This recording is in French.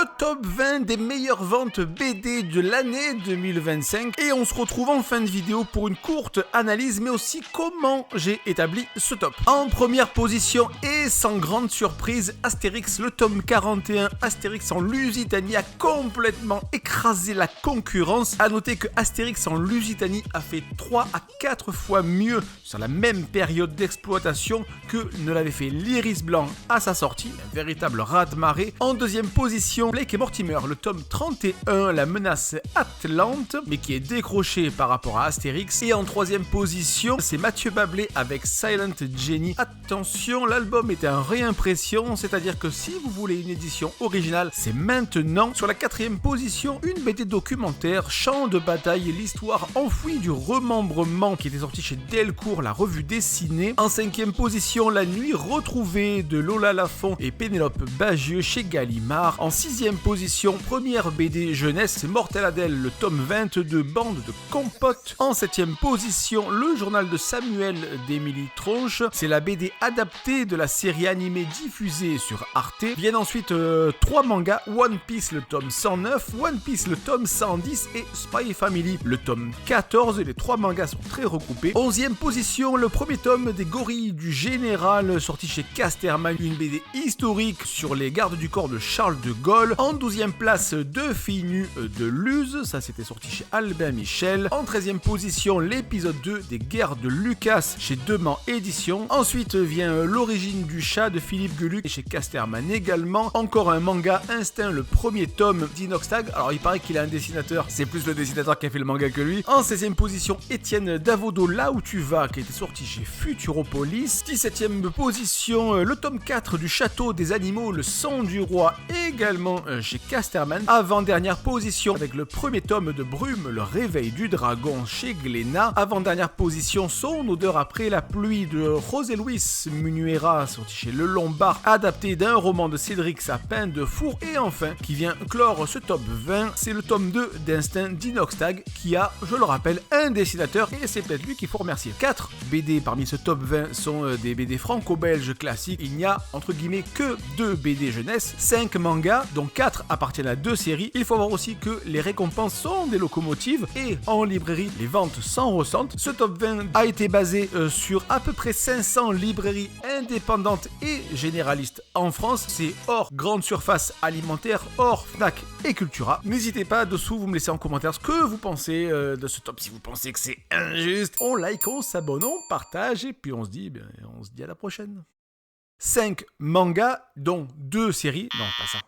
top 20 des meilleures ventes BD de l'année 2025 et on se retrouve en fin de vidéo pour une courte analyse mais aussi comment j'ai établi ce top. En première position et sans grande surprise, Astérix, le tome 41, Astérix en Lusitanie a complètement écrasé la concurrence. A noter que Astérix en Lusitanie a fait 3 à 4 fois mieux sur la même période d'exploitation que ne l'avait fait l'Iris Blanc à sa sortie, un véritable raz-de-marée. En deuxième position, Blake et Mortimer, le tome 31, la menace Atlante, mais qui est décroché par rapport à Astérix. Et en troisième position, c'est Mathieu Bablé avec Silent Jenny. Attention, l'album est en réimpression, c'est-à-dire que si vous voulez une édition originale, c'est maintenant. Sur la quatrième position, une BD documentaire, Champ de bataille, l'histoire enfouie du remembrement, qui était sorti chez Delcourt, la revue dessinée. En cinquième position, La nuit retrouvée de Lola Lafont et Pénélope Bagieux chez Gallimard. En sixième position, première BD jeunesse, c'est Mortel Adèle, le tome 22, Bande de compote. En septième position, Le journal de Samuel d'Émilie Tronche, c'est la BD adaptée de la série animée diffusée sur Arte. Viennent ensuite 3 mangas, One Piece le tome 109, One Piece le tome 110 et Spy Family le tome 14. Les 3 mangas sont très recoupés. Onzième position, le premier tome des Gorilles du Général, sorti chez Casterman, une BD historique sur les gardes du corps de Charles de Gaulle. En 12e place, Deux filles nues de Luz, ça c'était sorti chez Albin Michel. En 13e position, l'épisode 2 des Guerres de Lucas chez Demand Éditions. Ensuite vient L'origine du chat de Philippe Geluc chez Casterman également. Encore un manga, Instinct, le premier tome d'Inoxtag. Alors il paraît qu'il a un dessinateur, c'est plus le dessinateur qui a fait le manga que lui. En 16e position, Étienne Davodo, Là où tu vas, qui était sorti chez Futuropolis. 17e position, le tome 4 du Château des animaux, Le son du roi, également chez Casterman. Avant-dernière position avec le premier tome de Brume, Le réveil du dragon chez Glénat. Avant-dernière position, Son odeur après la pluie de José Luis Munuera, sorti chez Le Lombard, adapté d'un roman de Cédric Sapin de Four. Et enfin, qui vient clore ce top 20, c'est le tome 2 d'Instinct d'Inoxtag, qui a, je le rappelle, un dessinateur, et c'est peut-être lui qu'il faut remercier. 4 BD parmi ce top 20 sont des BD franco-belges classiques. Il n'y a, entre guillemets, que 2 BD jeunesse, 5 mangas, dont 4 appartiennent à 2 séries. Il faut voir aussi que les récompenses sont des locomotives, et en librairie, les ventes s'en ressentent. Ce top 20 a été basé sur à peu près 500 librairies indépendantes et généralistes en France. C'est hors grande surface alimentaire, hors Fnac et Cultura. N'hésitez pas dessous, vous me laissez en commentaire ce que vous pensez de ce top. Si vous pensez que c'est injuste, on like, on s'abonne, on partage, et puis on se dit à la prochaine. 5 mangas, dont 2 séries. Non, pas ça.